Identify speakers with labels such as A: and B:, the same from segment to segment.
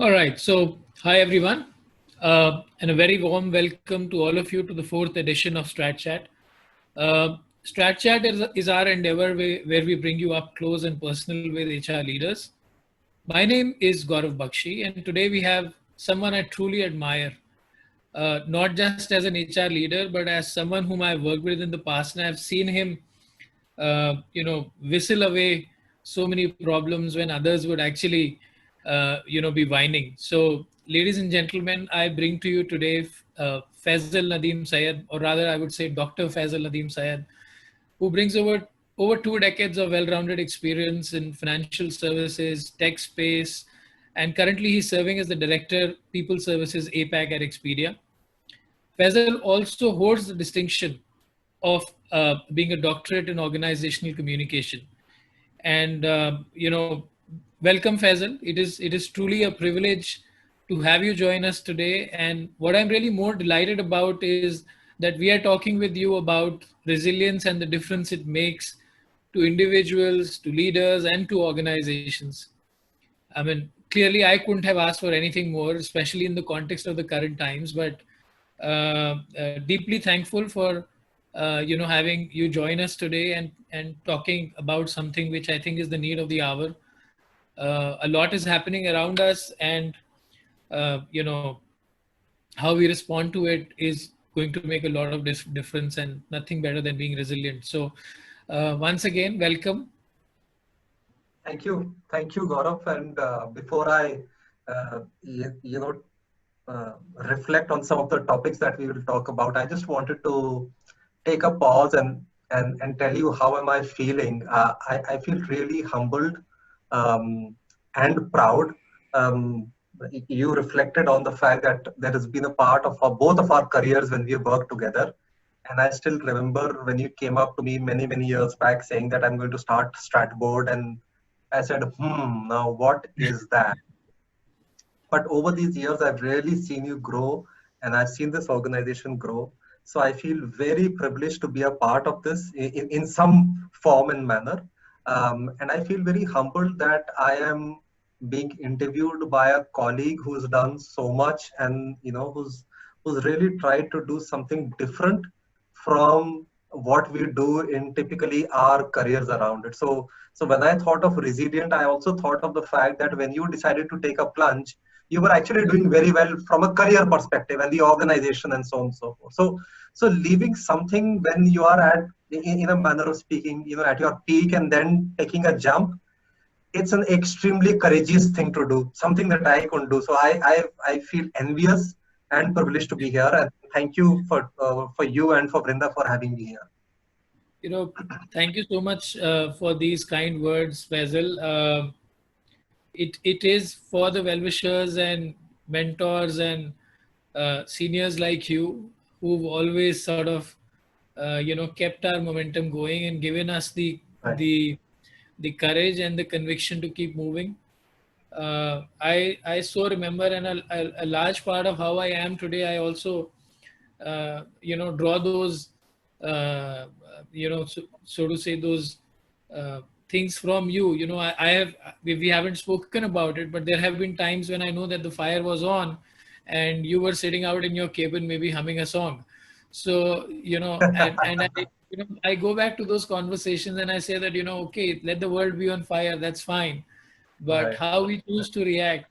A: All right. So, hi everyone, and a very warm welcome to all of you to the fourth edition of Strat-Chat. Strat-Chat is our endeavor where we bring you up close and personal with HR leaders. My name is Gaurav Bakshi, and today we have someone I truly admire, not just as an HR leader, but as someone whom I've worked with in the past, and I've seen him whistle away so many problems when others would actually, be whining. So, ladies and gentlemen, I bring to you today Faisal Nadeem Saiyed, or rather, I would say Dr. Faisal Nadeem Saiyed, who brings over 2 decades of well-rounded experience in financial services, tech space, and currently he's serving as the Director People Services APAC at Expedia. Faisal also holds the distinction of being a doctorate in organizational communication. And welcome, Faisal. It is truly a privilege to have you join us today. And what I'm really more delighted about is that we are talking with you about resilience and the difference it makes to individuals, to leaders, and to organizations. I mean, clearly, I couldn't have asked for anything more, especially in the context of the current times. But deeply thankful for having you join us today and talking about something which I think is the need of the hour. A lot is happening around us, and uh, you know how we respond to it is going to make a lot of difference, and nothing better than being resilient. So, once again, welcome.
B: Thank you, Gaurav. And before I, you know, reflect on some of the topics that we will talk about, I just wanted to take a pause and tell you how am I feeling. I feel really humbled and proud. Um, you reflected on the fact that there has been a part of both of our careers when we worked together. And I still remember when you came up to me many years back saying that I'm going to start Strat-Board, and I said, now what is that? But over these years, I've really seen you grow and I've seen this organization grow. So I feel very privileged to be a part of this in some form and manner. And I feel very humbled that I am being interviewed by a colleague who's done so much and who's really tried to do something different from what we do in typically our careers around it. So when I thought of resilient, I also thought of the fact that when you decided to take a plunge, you were actually doing very well from a career perspective and the organization and so on and so forth. So leaving something when you are at, in a manner of speaking, at your peak and then taking a jump, it's an extremely courageous thing to do, something that I couldn't do. So I feel envious and privileged to be here. And thank you for you and for Brinda for having me here.
A: You know, thank you so much for these kind words, Faisal. It is for the well-wishers and mentors and seniors like you who've always sort of kept our momentum going and given us the
B: Right.
A: the the courage and the conviction to keep moving. I so remember, and a large part of how I am today, I also draw those so to say those things from you. I have we haven't spoken about it, but there have been times when I know that the fire was on and you were sitting out in your cabin maybe humming a song. So and I go back to those conversations and I say that, okay, let the world be on fire, that's fine, but
B: Right.
A: how we choose to react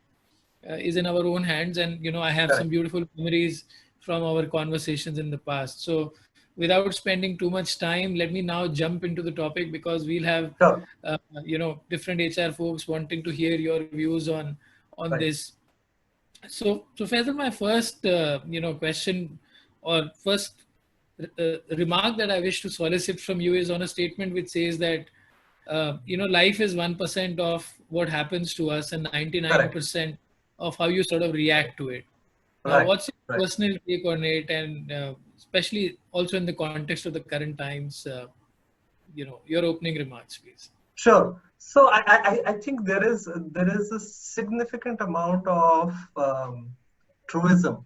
A: is in our own hands. And I have some
B: Correct.
A: beautiful memories from our conversations in the past. So without spending too much time, let me now jump into the topic, because we'll have
B: Sure.
A: different HR folks wanting to hear your views on
B: Right.
A: this. So Faisal, my first question, or first remark that I wish to solicit from you is on a statement which says that life is 1% of what happens to us and
B: Correct.
A: 99% of how you sort of react to it. Now,
B: Right.
A: what's your
B: Right.
A: personal take on it, and especially also in the context of the current times? Your opening remarks, please.
B: Sure. So I think there is a significant amount of truism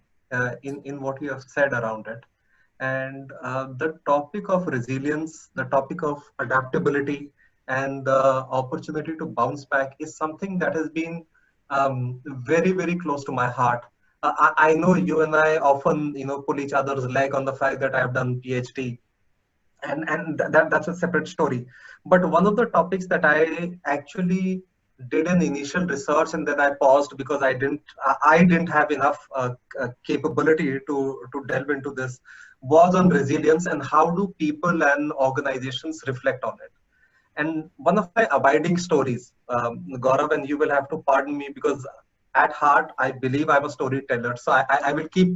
B: in what you have said around it, and the topic of resilience, the topic of adaptability, and the opportunity to bounce back is something that has been very, very close to my heart. I know you and I often, pull each other's leg on the fact that I've done PhD, and that's a separate story. But one of the topics that I actually did an initial research and then I paused because I didn't have enough capability to delve into this, was on resilience and how do people and organizations reflect on it. And one of my abiding stories, Gaurav, and you will have to pardon me because at heart I believe I'm a storyteller. So I will keep,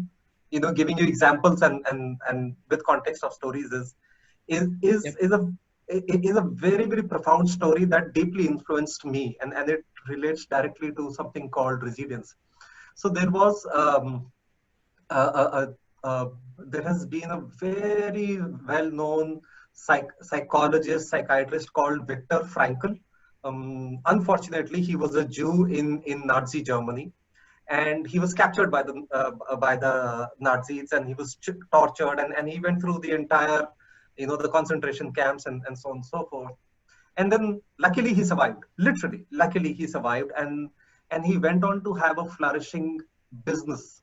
B: giving you examples and with context of stories is
A: Yep.
B: is a is a very, very profound story that deeply influenced me, and it relates directly to something called resilience. So uh, there has been a very well-known psychologist, psychiatrist called Viktor Frankl. Unfortunately, he was a Jew in Nazi Germany, and he was captured by the Nazis, and he was tortured, and he went through the entire, the concentration camps and so on and so forth. And then, luckily, he survived. Literally, luckily, he survived, and he went on to have a flourishing business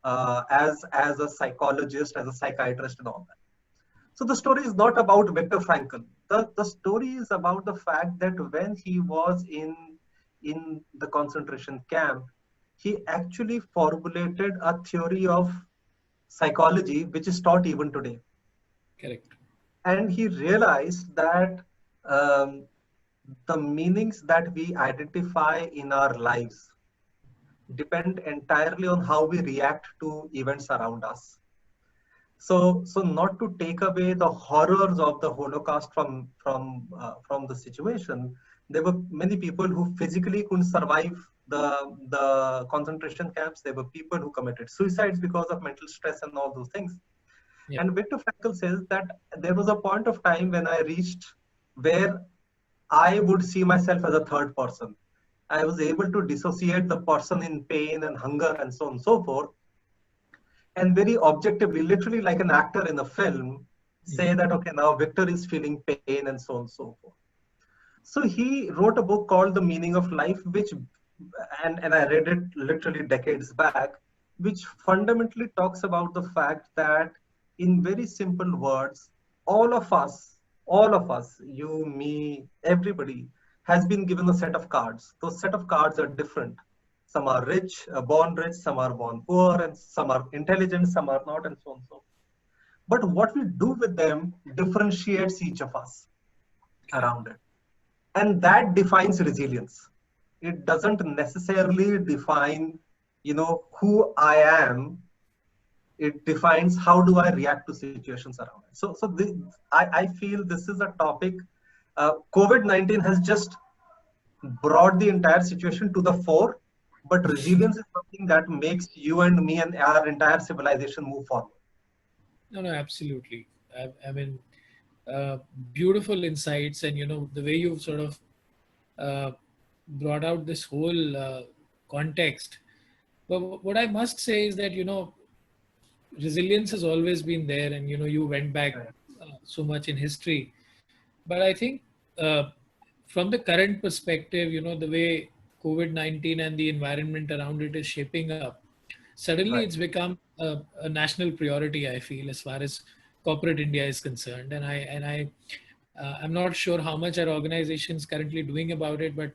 B: as a psychologist, as a psychiatrist, and all that. So the story is not about Viktor Frankl. The story is about the fact that when he was in the concentration camp, he actually formulated a theory of psychology which is taught even today.
A: Correct.
B: And he realized that um, the meanings that we identify in our lives depend entirely on how we react to events around us. So not to take away the horrors of the Holocaust from the situation, there were many people who physically couldn't survive the concentration camps. There were people who committed suicides because of mental stress and all those things.
A: Yep.
B: And Viktor Frankl says that there was a point of time when I reached where I would see myself as a third person. I was able to dissociate the person in pain and hunger and so on and so forth, and very objectively, literally like an actor in a film, say that, okay, now Victor is feeling pain and so on and so forth. So he wrote a book called The Meaning of Life, and I read it literally decades back, which fundamentally talks about the fact that in very simple words, all of us, you, me, everybody, has been given a set of cards. Those set of cards are different. Some are born rich, some are born poor, and some are intelligent, some are not, and so on and so forth. But what we do with them differentiates each of us
A: Correct.
B: around it. And that defines resilience. It doesn't necessarily define, who I am. It defines how do I react to situations around it. I feel this is a topic. COVID-19 has just brought the entire situation to the fore, but resilience is something that makes you and me and our entire civilization move forward.
A: No, no, absolutely. I mean, uh, beautiful insights, and the way you've sort of uh, brought out this whole context. But what I must say is that resilience has always been there, and you went back
B: Right,
A: so much in history. But I think uh, from the current perspective, the way COVID-19 and the environment around it is shaping up, suddenly
B: right,
A: it's become a national priority, I feel, as far as corporate India is concerned. I'm not sure how much our organization is currently doing about it, but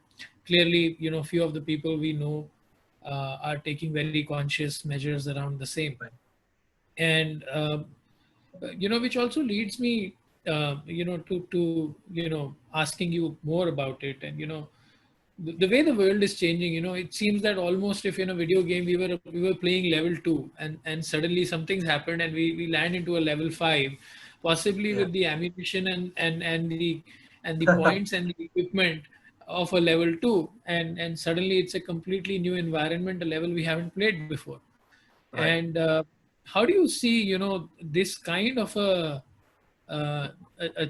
A: clearly, few of the people we know are taking very conscious measures around the same.
B: right,
A: And which also leads me to asking you more about it. And the way the world is changing, it seems that almost if in a video game we were playing level 2, and suddenly something's happened and we land into a level 5, possibly
B: yeah,
A: with the ammunition and the points and the equipment of a level 2, and suddenly it's a completely new environment, a level we haven't played before.
B: right.
A: And how do you see, this kind of a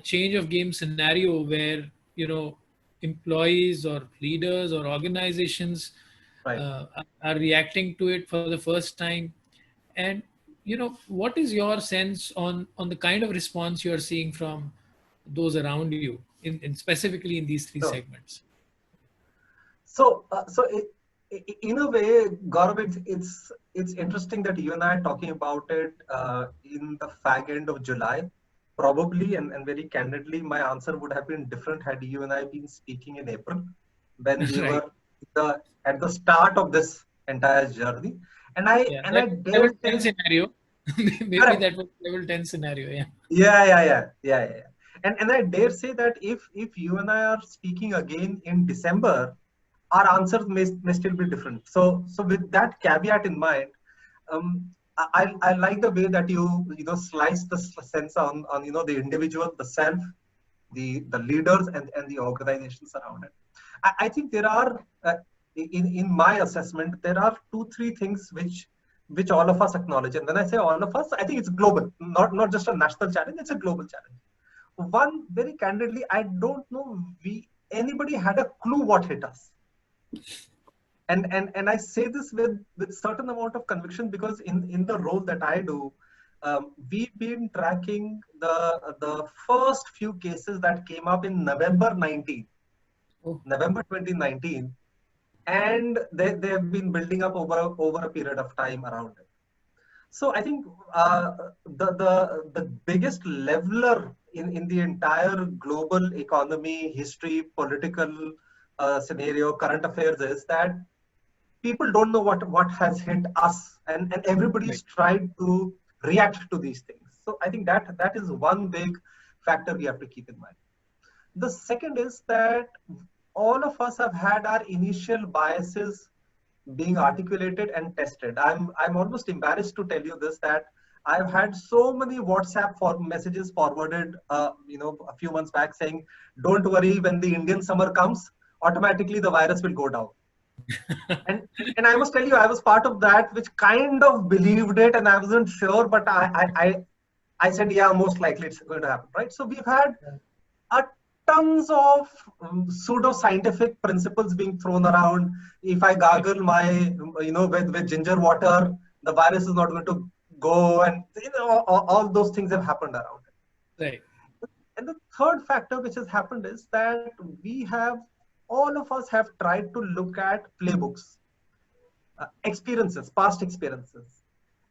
A: change of game scenario where employees or leaders or organizations
B: Right.
A: are reacting to it for the first time? And what is your sense on the kind of response you are seeing from those around you in specifically in these three
B: So,
A: segments?
B: so, uh, so it, in a way, Gaurav, it's interesting that you and I are talking about it in the fag end of July. Probably and very candidly, my answer would have been different had you and I been speaking in April when we
A: Right.
B: were at the start of this entire journey.
A: Yeah.
B: And
A: That
B: I
A: was
B: dare
A: level 10
B: say,
A: scenario. Maybe
B: correct.
A: that was level 10 scenario. Yeah.
B: Yeah. And I dare say that if you and I are speaking again in December, our answers may still be different. So with that caveat in mind, I like the way that you slice the sense on the individual, the self, the leaders and the organizations around it. I think there are in my assessment there are two three things which all of us acknowledge, and when I say all of us, I think it's global, not just a national challenge, it's a global challenge. One, very candidly, I don't know we anybody had a clue what hit us. And I say this with certain amount of conviction because in the role that I do, we've been tracking the first few cases that came up in
A: Oh,
B: November 2019, and they have been building up over a period of time around it. So I think the biggest leveler in the entire global economy, history, political scenario, current affairs is that people don't know what has hit us, and everybody's
A: right.
B: tried to react to these things. So I think that is one big factor we have to keep in mind. The second is that all of us have had our initial biases being articulated and tested. I'm almost embarrassed to tell you this, that I've had so many WhatsApp messages forwarded, a few months back saying, "Don't worry, when the Indian summer comes, automatically the virus will go down." And and I must tell you, I was part of that, which kind of believed it, and I wasn't sure, but I said, yeah, most likely it's going to happen, right? So we've had a tons of pseudo scientific principles being thrown around. If I
A: Right.
B: gargle my with ginger water, the virus is not going to go, and all those things have happened around it.
A: Right.
B: And the third factor which has happened is that we have all of us have tried to look at playbooks, experiences, past experiences.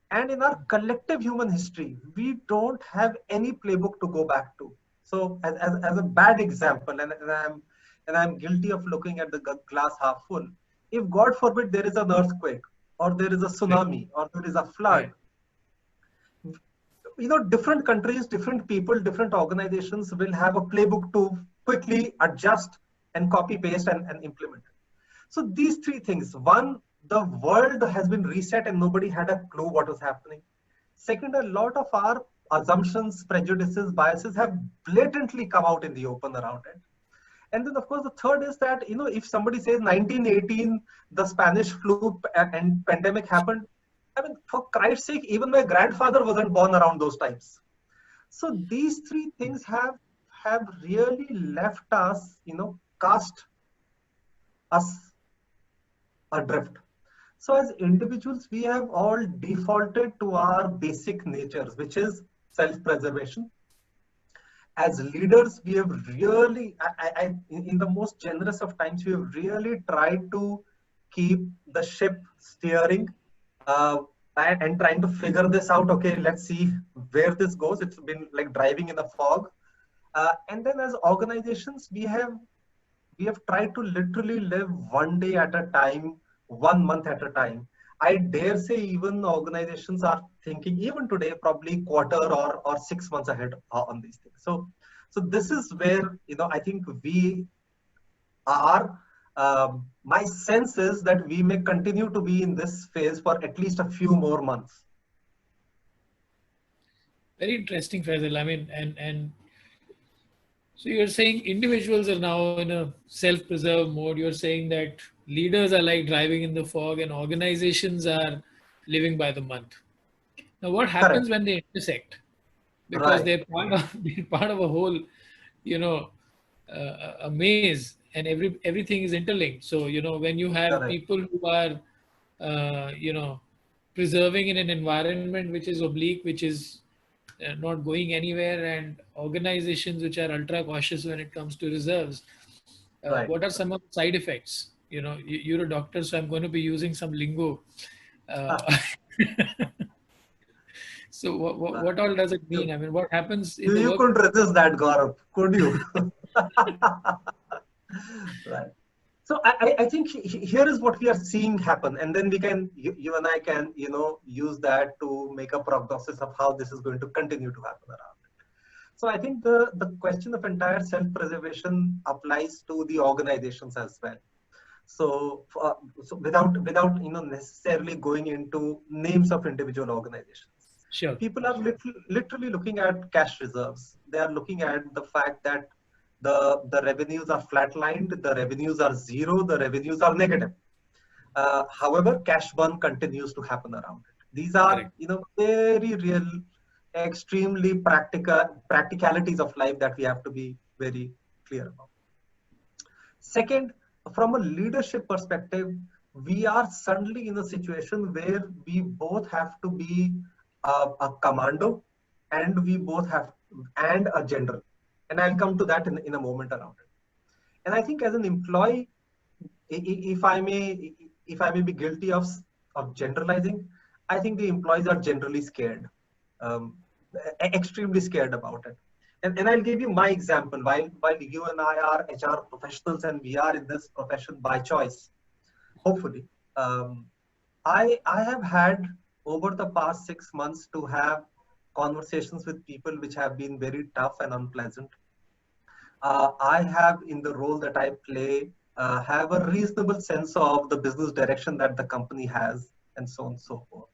B: And in our collective human history, we don't have any playbook to go back to. So, as a bad example, and I'm guilty of looking at the glass half full. If God forbid there is an earthquake, or there is a
A: Right.
B: tsunami, or there is a flood,
A: Right.
B: different countries, different people, different organizations will have a playbook to quickly adjust and copy paste and implement it. So these three things: one, the world has been reset and nobody had a clue what was happening. Second, a lot of our assumptions, prejudices, biases have blatantly come out in the open around it. And then, of course, the third is that, if somebody says 1918, the Spanish flu and pandemic happened, I mean, for Christ's sake, even my grandfather wasn't born around those times. So these three things have really left us, cast us adrift. So as individuals, we have all defaulted to our basic natures, which is self-preservation. As leaders, we have really, in the most generous of times, we have really tried to keep the ship steering, uh, and trying to figure this out. Okay, let's see where this goes. It's been like driving in a fog. And then as organizations, we have tried to literally live one day at a time, 1 month at a time. I dare say even organizations are thinking even today, probably quarter or 6 months ahead on these things. So this is where, I think we are. My sense is that we may continue to be in this phase for at least a few more months.
A: Very interesting, Faisal. I mean, and so you're saying individuals are now in a self-preserve mode. You're saying that leaders are like driving in the fog, and organizations are living by the month. Now, what
B: Correct.
A: happens when they intersect? Because
B: Right.
A: they're part of they're part of a whole, you know, a maze, and everything is interlinked. So when you have
B: Correct.
A: people who are, preserving in an environment which is oblique, which is not going anywhere, and organizations which are ultra cautious when it comes to reserves,
B: Right.
A: what are some of the side effects? you're a doctor, so I'm going to be using some lingo. Uh, so what all does it mean?
B: you,
A: I mean, what happens in
B: you
A: the
B: you
A: work?
B: couldn't resist that, Gaurav, could you? Right. So I think here is what we are seeing happen, and then we can you and I can use that to make a prognosis of how this is going to continue to happen around. So I think the question of entire self-preservation applies to the organizations as well. So, so without necessarily going into names of individual organizations,
A: Sure.
B: people are literally looking at cash reserves. They are looking at the fact that the revenues are flatlined, the revenues are zero, the revenues are negative. However, cash burn continues to happen around it. These are
A: Correct.
B: very real, extremely practicalities of life that we have to be very clear about. Second, from a leadership perspective, we are suddenly in a situation where we both have to be a commando and we both have and a general. And I'll come to that in a moment around it. And I think as an employee, if I may be guilty of generalizing, I think the employees are generally scared, um, extremely scared about it. And I'll give you my example. While you and I are HR professionals and we are in this profession by choice, hopefully, um, I have had over the past 6 months to have conversations with people which have been very tough and unpleasant. I have, in the role that I play, have a reasonable sense of the business direction that the company has, and so on and so forth.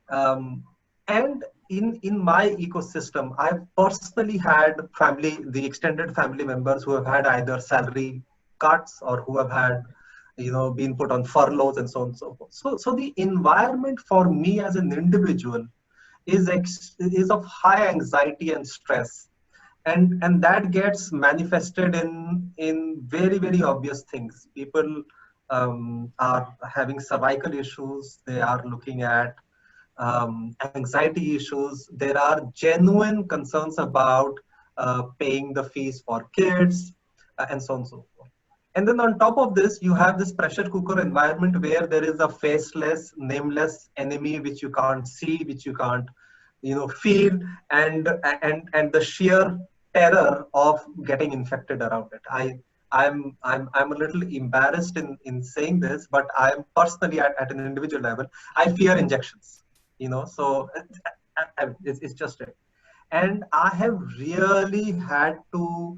B: Um, and in my ecosystem, I've personally had the extended family members who have had either salary cuts or who have had, been put on furloughs and so on and so forth. So the environment for me as an individual is of high anxiety and stress, and that gets manifested in very very obvious things. People are having cervical issues. They are looking at anxiety issues. There are genuine concerns about paying the fees for kids, and so on and so forth. And then on top of this, you have this pressure cooker environment where there is a faceless, nameless enemy which you can't see, which you can't, feel, and the sheer terror of getting infected around it. I'm a little embarrassed in saying this, but I'm personally at an individual level, I fear injections. So it's just it. And I have really had to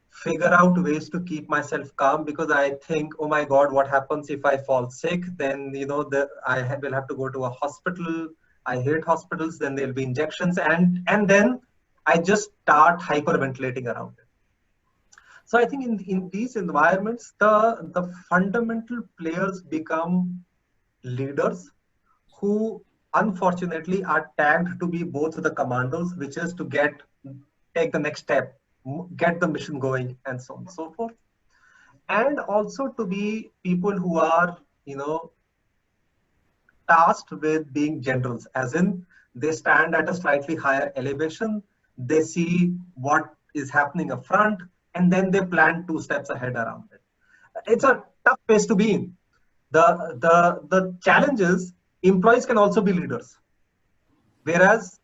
B: figure out ways to keep myself calm, because I think, oh my God, what happens if I fall sick? Then will have to go to a hospital. I hate hospitals. Then there'll be injections, and then I just start hyperventilating around it. So I think in these environments, the fundamental players become leaders who unfortunately are tagged to be both the commandos, which is to take the next step, get the mission going, and so on and so forth. And also to be people who are, tasked with being generals, as in they stand at a slightly higher elevation, they see what is happening up front, and then they plan 2 steps ahead around it. It's a tough place to be in. The challenge is employees can also be leaders. Whereas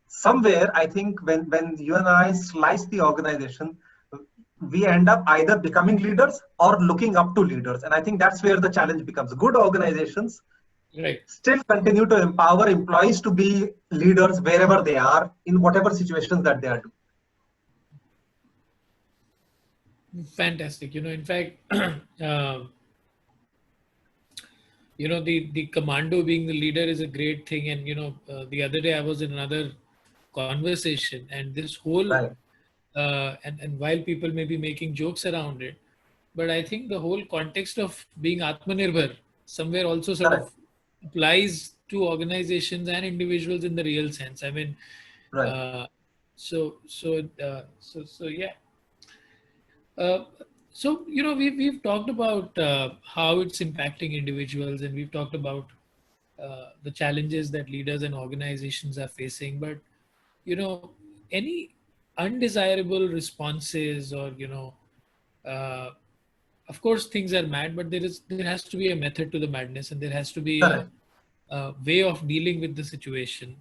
B: somewhere, I think when you and I slice the organization, we end up either becoming leaders or looking up to leaders. And I think that's where the challenge becomes. Good organizations
A: Right.
B: still continue to empower employees to be leaders wherever they are, in whatever situations that they are doing.
A: Fantastic. In fact, the commando being the leader is a great thing. And the other day I was in another conversation, and this whole
B: Right.
A: and while people may be making jokes around it, but I think the whole context of being atmanirbhar somewhere also sort
B: Correct.
A: of applies to organizations and individuals in the real sense. I mean,
B: Right.
A: uh, so yeah. Uh, so we've talked about how it's impacting individuals, and we've talked about the challenges that leaders and organizations are facing. But any undesirable responses, or uh, of course things are mad, but there has to be a method to the madness, and there has to be
B: Correct.
A: a way of dealing with the situation.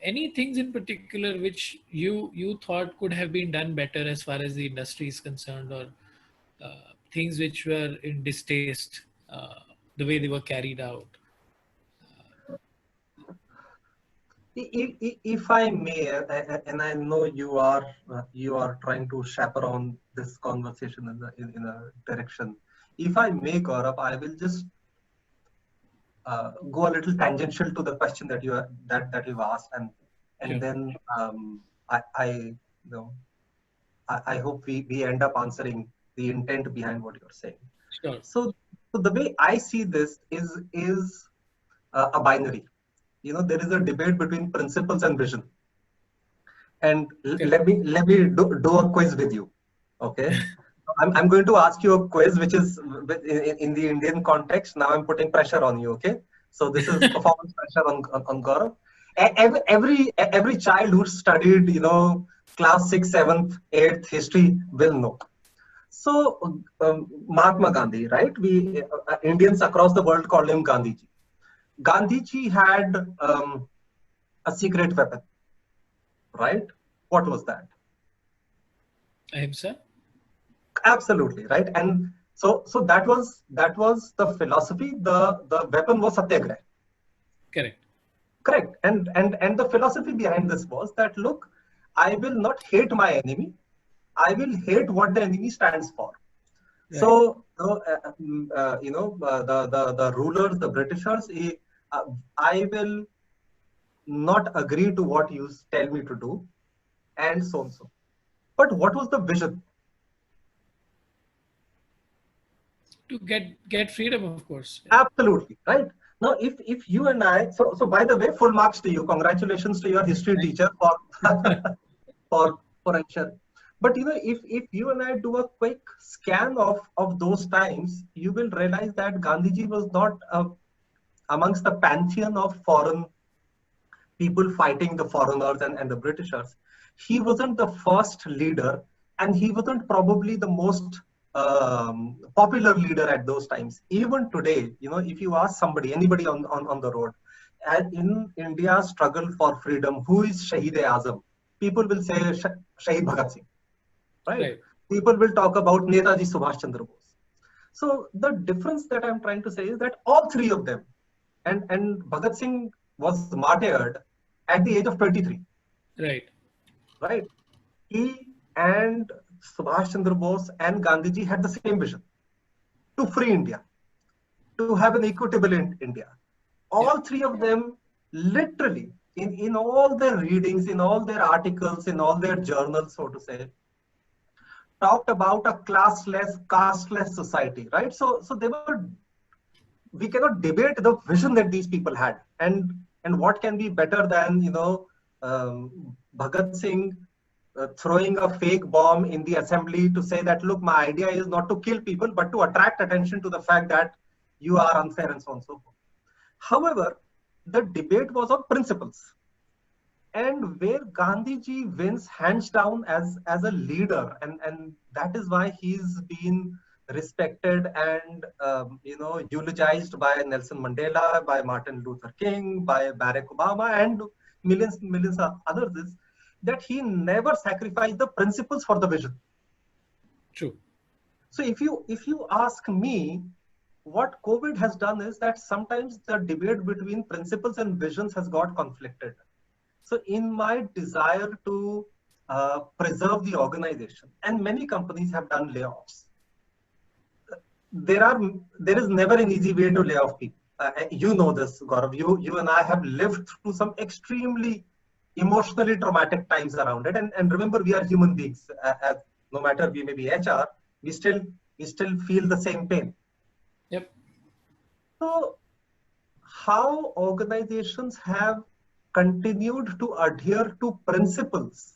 A: Any things in particular which you thought could have been done better as far as the industry is concerned, or things which were in distaste, the way they were carried out?
B: If I may, and I know you are trying to chaperone this conversation in a direction. If I may, Gaurav, I will just go a little tangential to the question that that you've asked, and
A: Sure.
B: then I you know I hope we end up answering the intent behind what you're saying.
A: Sure.
B: So the way I see this is a binary. There is a debate between principles and vision. And
A: Correct.
B: let me do a quiz with you. Okay. I'm going to ask you a quiz which is in the Indian context. Now I'm putting pressure on you. Okay. So this is performance pressure on Gaurav. Every child who studied, class 6th, 7th, 8th history will know. So Mahatma Gandhi, right? We Indians across the world called him Gandhiji. Gandhiji had a secret weapon, right? What was that?
A: Ahimsa.
B: Absolutely, right. And so that was the philosophy. The weapon was satyagraha.
A: Correct.
B: Correct. And the philosophy behind this was that, look, I will not hate my enemy. I will hate what the enemy stands for.
A: Right.
B: So the rulers, the Britishers, I will not agree to what you tell me to do, and so and so. But what was the vision?
A: To get freedom, of course.
B: Absolutely, right. Now, if you and I, so by the way, full marks to you. Congratulations to your history
A: Thank
B: teacher for for ensuring. But if you and I do a quick scan of those times, you will realize that Gandhiji was not amongst the pantheon of foreign people fighting the foreigners and the Britishers. He wasn't the first leader, and he wasn't probably the most popular leader at those times. Even today, if you ask somebody, anybody on the road, and in India's struggle for freedom, who is Shahid-e-Azam? People will say Shahid Bhagat Singh, right?
A: Right.
B: People will talk about Netaji Subhash Chandra Bose. So the difference that I'm trying to say is that all three of them, and Bhagat Singh was martyred at the age of 23.
A: Right.
B: Right. He and Subhash Chandra Bose and Gandhiji had the same vision: to free India, to have an equitable India.
A: Yeah.
B: All three of them literally, in all their readings, in all their articles, in all their journals, so to say, talked about a classless, casteless society, right? So we cannot debate the vision that these people had, and what can be better than Bhagat Singh throwing a fake bomb in the assembly to say that, look, my idea is not to kill people but to attract attention to the fact that you are unfair and so on and so forth. However, the debate was on principles, and where Gandhiji wins hands down as a leader, and that is why he's been respected and eulogized by Nelson Mandela, by Martin Luther King, by Barack Obama, and millions of others, is that he never sacrificed the principles for the vision.
A: True.
B: So if you ask me, what COVID has done is that sometimes the debate between principles and visions has got conflicted. So in my desire to preserve the organization, and many companies have done layoffs, there is never an easy way to lay off people. You know this, Gaurav. You and I have lived through some extremely emotionally traumatic times around it. And remember, we are human beings. No matter we may be HR, we still feel the same pain.
A: Yep.
B: So how organizations have continued to adhere to principles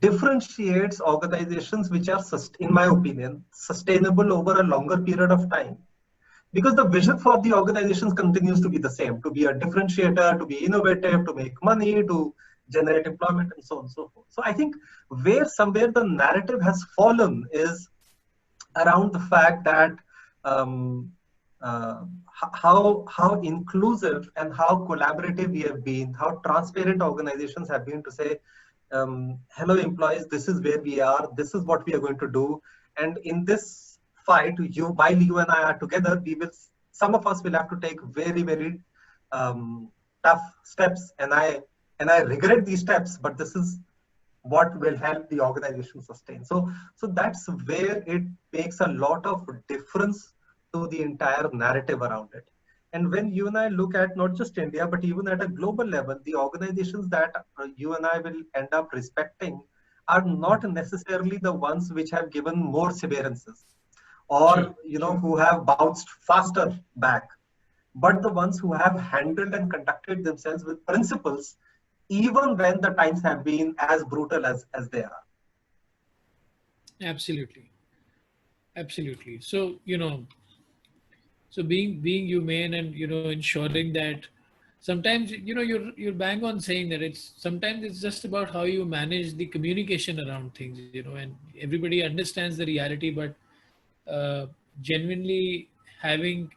B: differentiates organizations which are, in my opinion, sustainable over a longer period of time. Because the vision for the organizations continues to be the same: to be a differentiator, to be innovative, to make money, to generate employment, and so on and so forth. So I think somewhere the narrative has fallen is around the fact that um, how inclusive and how collaborative we have been, how transparent organizations have been to say, hello employees, this is where we are, this is what we are going to do, and in this fight, while you and I are together, some of us will have to take very um, tough steps, and I regret these steps, but this is what will help the organization sustain. So that's where it makes a lot of difference to the entire narrative around it. And when you and I look at not just India, but even at a global level, the organizations that you and I will end up respecting are not necessarily the ones which have given more severances,
A: Sure.
B: or who have bounced faster back, but the ones who have handled and conducted themselves with principles, even when the times have been as brutal as they are.
A: Absolutely. Absolutely. So, so being humane and, ensuring that sometimes, you're bang on saying that sometimes it's just about how you manage the communication around things, and everybody understands the reality, but uh, genuinely having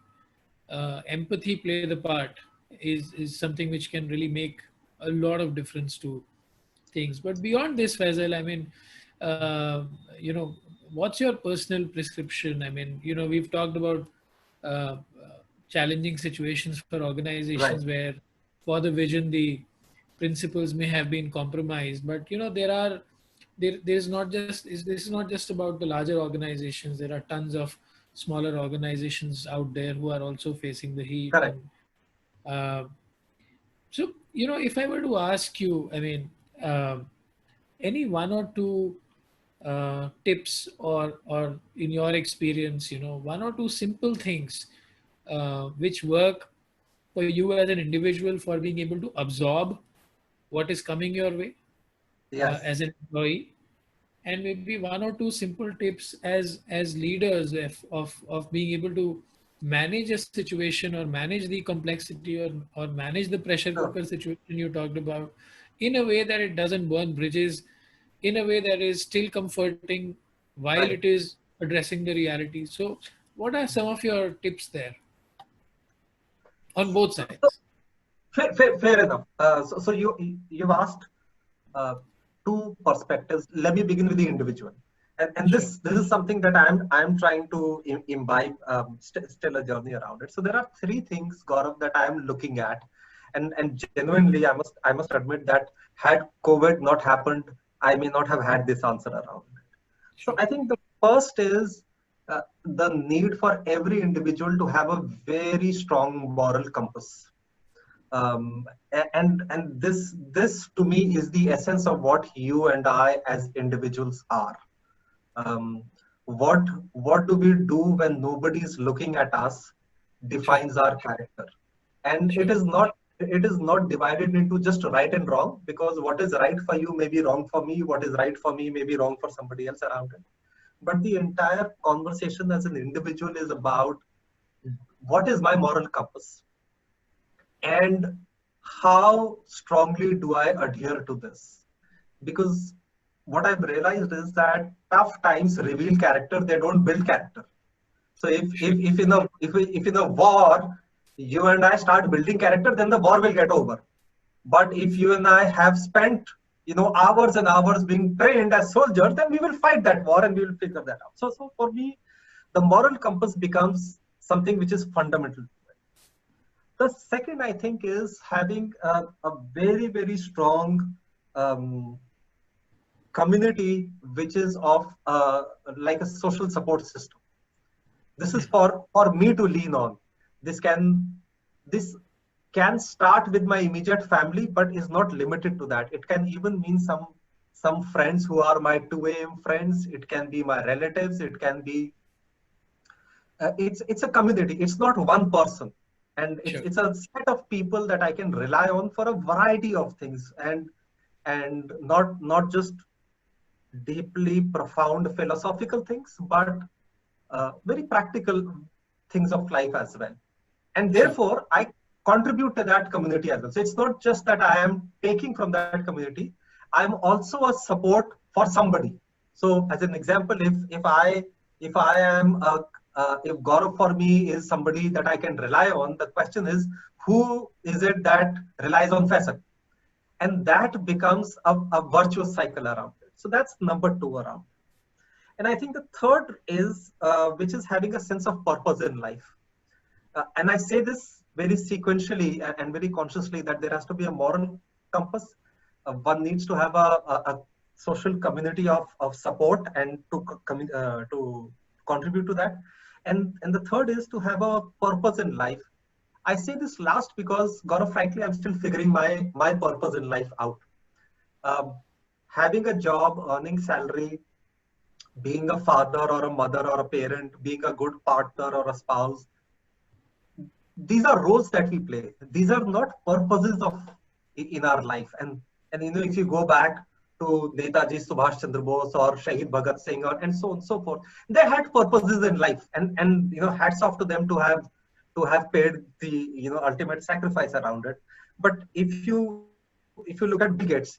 A: empathy play the part is something which can really make a lot of difference to things. But beyond this, Faisal, I mean, what's your personal prescription? I mean, we've talked about challenging situations for organizations
B: Right.
A: where, for the vision, the principles may have been compromised. But there's not just this is not just about the larger organizations. There are tons of smaller organizations out there who are also facing the heat.
B: Correct.
A: And uh, so, if I were to ask you, I mean, any one or two tips, or in your experience, one or two simple things which work for you as an individual for being able to absorb what is coming your way
B: Yes.
A: as an employee, and maybe one or two simple tips as leaders of being able to manage a situation, or manage the complexity, or manage the pressure
B: Sure.
A: cooker situation you talked about, in a way that it doesn't burn bridges, in a way that is still comforting while it
B: Right.
A: is addressing the reality. So what are some of your tips there on both
B: So,
A: sides?
B: fair enough. So you've asked uh, two perspectives. Let me begin with the individual, and
A: Sure.
B: this is something that I'm trying to imbibe, still a journey around it. So there are three things, Gaurav, that I'm looking at, and genuinely I must admit that had COVID not happened, I may not have had this answer around it. So
A: Sure.
B: I think the first is the need for every individual to have a very strong moral compass. And this to me is the essence of what you and I as individuals are. Um, what what do we do when nobody is looking at us
A: Sure.
B: defines our character, and
A: Sure.
B: it is not divided into just right and wrong, because what is right for you may be wrong for me, what is right for me may be wrong for somebody else around it. But the entire conversation as an individual is about what is my moral compass, and how strongly do I adhere to this? Because what I've realized is that tough times reveal character, they don't build character. So
A: Sure.
B: if in a war you and I start building character, then the war will get over. But if you and I have spent hours and hours being trained as soldiers, then we will fight that war and we will figure that out. So for me, the moral compass becomes something which is fundamental. The second, I think, is having a very strong um, community, which is of like a social support system. This is for me to lean on. This can this can start with my immediate family, but is not limited to that. It can even mean some friends who are my 2 a.m. friends. It can be my relatives. It can be it's a community. It's not one person, and it's
A: Sure.
B: it's a set of people that I can rely on for a variety of things, and not just deeply profound philosophical things, but very practical things of life as well. And
A: Sure.
B: therefore, I contribute to that community as well. So it's not just that I am taking from that community; I'm also a support for somebody. So, as an example, if I If I am if Gaurav for me is somebody that I can rely on, the question is, who is it that relies on Faisal? And that becomes a virtuous cycle around it. So that's number two around. And I think the third is, which is having a sense of purpose in life. And I say this very sequentially and very consciously, that there has to be a moral compass. One needs to have a social community of support and to contribute to that. And the third is to have a purpose in life. I say this last because, Gaurav, frankly, I'm still figuring my purpose in life out. Um, Having a job, earning salary, being a father or a mother or a parent, being a good partner or a spouse, these are roles that we play. These are not purposes of in our life. And if you go back to Netaji Subhash Chandra Bose or Shahid Bhagat Singh and so on and so forth, they had purposes in life, and hats off to them to have paid the ultimate sacrifice around it. But if you look at Bill Gates,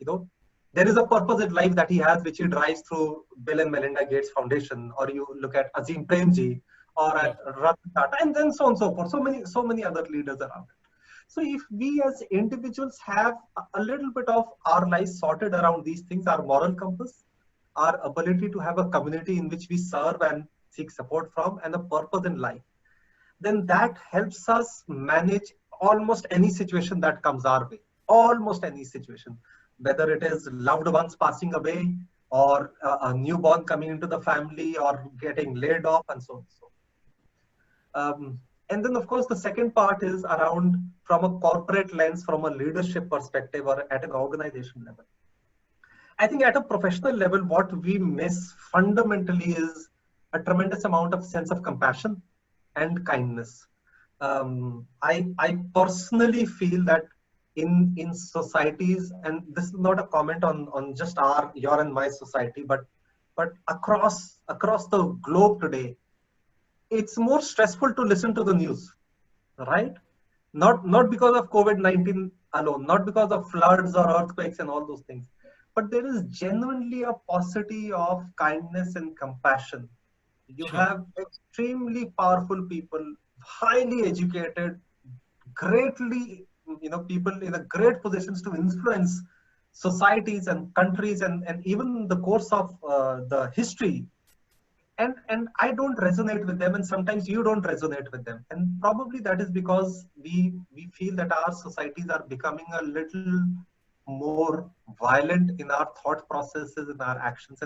B: there is a purpose in life that he has, which he drives through Bill and Melinda Gates Foundation, or you look at Azim Premji, or
A: Yeah,
B: at Ratan Tata, and then so on and so forth. So many other leaders around it. So if we as individuals have a little bit of our lives sorted around these things, our moral compass, our ability to have a community in which we serve and seek support from, and a purpose in life, then that helps us manage almost any situation that comes our way. Almost any situation, whether it is loved ones passing away, or a newborn coming into the family, or getting laid off, and so on. And then, of course, the second part is around, from a corporate lens, from a leadership perspective, or at an organization level. I think at a professional level, what we miss fundamentally is a tremendous amount of sense of compassion and kindness. I personally feel that in societies, and this is not a comment on just your and my society, but across the globe today, it's more stressful to listen to the news, right? Not because of COVID-19 alone, not because of floods or earthquakes and all those things, but there is genuinely a paucity of kindness and compassion. You
A: sure.
B: have extremely powerful people, highly educated, greatly, people in a great positions to influence societies and countries, and even the course of the history. And I don't resonate with them, and sometimes you don't resonate with them, and probably that is because we feel that our societies are becoming a little more violent in our thought processes, in our actions,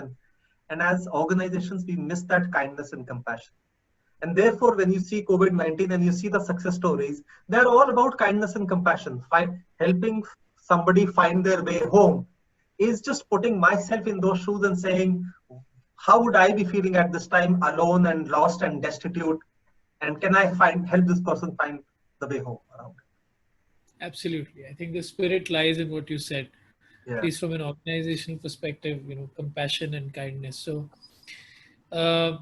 B: and as organizations we miss that kindness and compassion. And therefore, when you see COVID-19 and you see the success stories, they're all about kindness and compassion. Helping somebody find their way home is just putting myself in those shoes and saying, how would I be feeling at this time, alone and lost and destitute? And can I help this person find the way home around
A: Absolutely. I think the spirit lies in what you said,
B: it?
A: at
B: Yeah,
A: least from an organizational perspective, compassion and kindness. So, uh,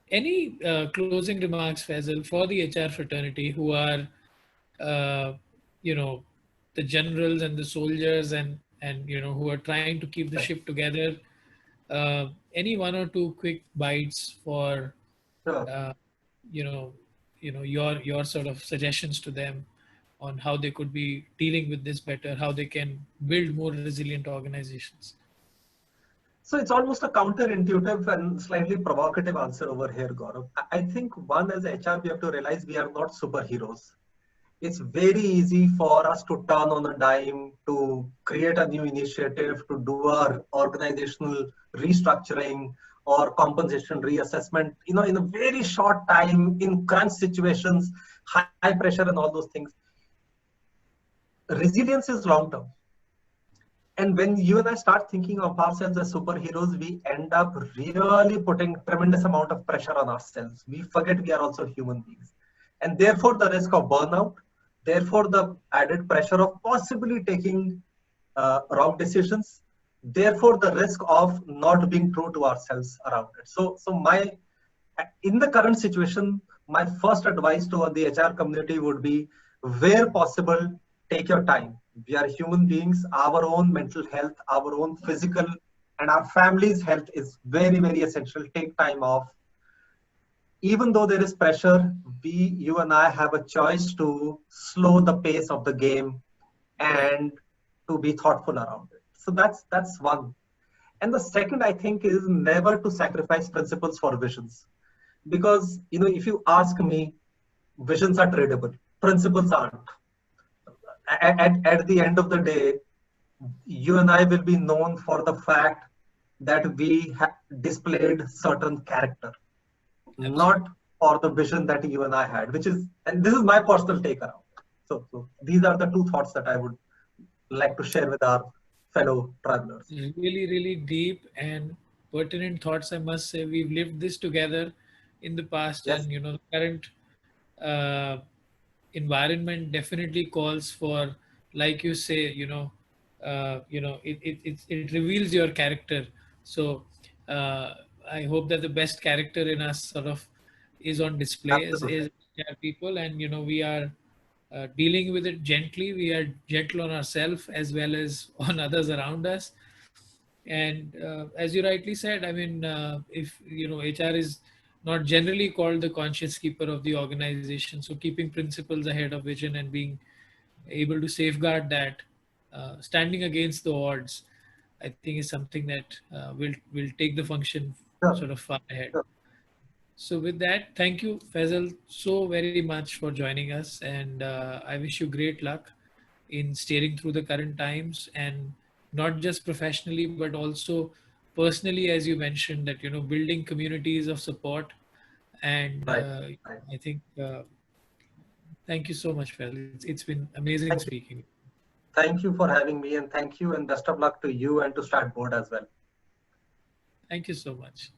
A: any closing remarks, Faisal, for the HR fraternity who are, uh, you know, the generals and the soldiers, and who are trying to keep the
B: right.
A: ship together? Any one or two quick bites for,
B: Sure.
A: uh, you know, your sort of suggestions to them on how they could be dealing with this better, how they can build more resilient organizations.
B: So it's almost a counterintuitive and slightly provocative answer over here, Gaurav. I think one, as HR, we have to realize we are not superheroes. It's very easy for us to turn on a dime, to create a new initiative, to do our organizational restructuring or compensation reassessment, in a very short time, in crunch situations, high pressure and all those things. Resilience is long term. And when you and I start thinking of ourselves as superheroes, we end up really putting tremendous amount of pressure on ourselves. We forget we are also human beings. And therefore, the risk of burnout, therefore, the added pressure of possibly taking wrong decisions, therefore, the risk of not being true to ourselves around it. In the current situation, my first advice to the HR community would be, where possible, take your time. We are human beings. Our own mental health, our own physical, and our family's health is very, very essential. Take time off. even though there is pressure, you and I have a choice to slow the pace of the game and to be thoughtful around it. So that's one. And the second, I think, is never to sacrifice principles for visions. Because, if you ask me, visions are tradable, principles aren't. At the end of the day, you and I will be known for the fact that we displayed certain character,
A: Absolutely.
B: not for the vision that you and I had, and this is my personal take around it. So these are the two thoughts that I would like to share with our fellow travelers.
A: Really, really deep and pertinent thoughts, I must say. We've lived this together in the past,
B: Yes,
A: and the current uh, environment definitely calls for, like you say, it reveals your character. So uh, I hope that the best character in us sort of is on display
B: absolutely.
A: as people, and we are dealing with it gently. We are gentle on ourselves as well as on others around us. And as you rightly said, I mean, if HR is not generally called the conscious keeper of the organization, so keeping principles ahead of vision and being able to safeguard that, standing against the odds, I think is something that will take the function
B: Sure,
A: sort of far ahead.
B: sure.
A: So with that, thank you, Faisal, so very much for joining us, and I wish you great luck in steering through the current times, and not just professionally but also personally, as you mentioned, that building communities of support. And
B: Right, right.
A: I think thank you so much, Faisal. It's been amazing
B: Thank you.
A: speaking.
B: Thank you for having me, and thank you, and best of luck to you and to Strat-Board as well.
A: Thank you so much.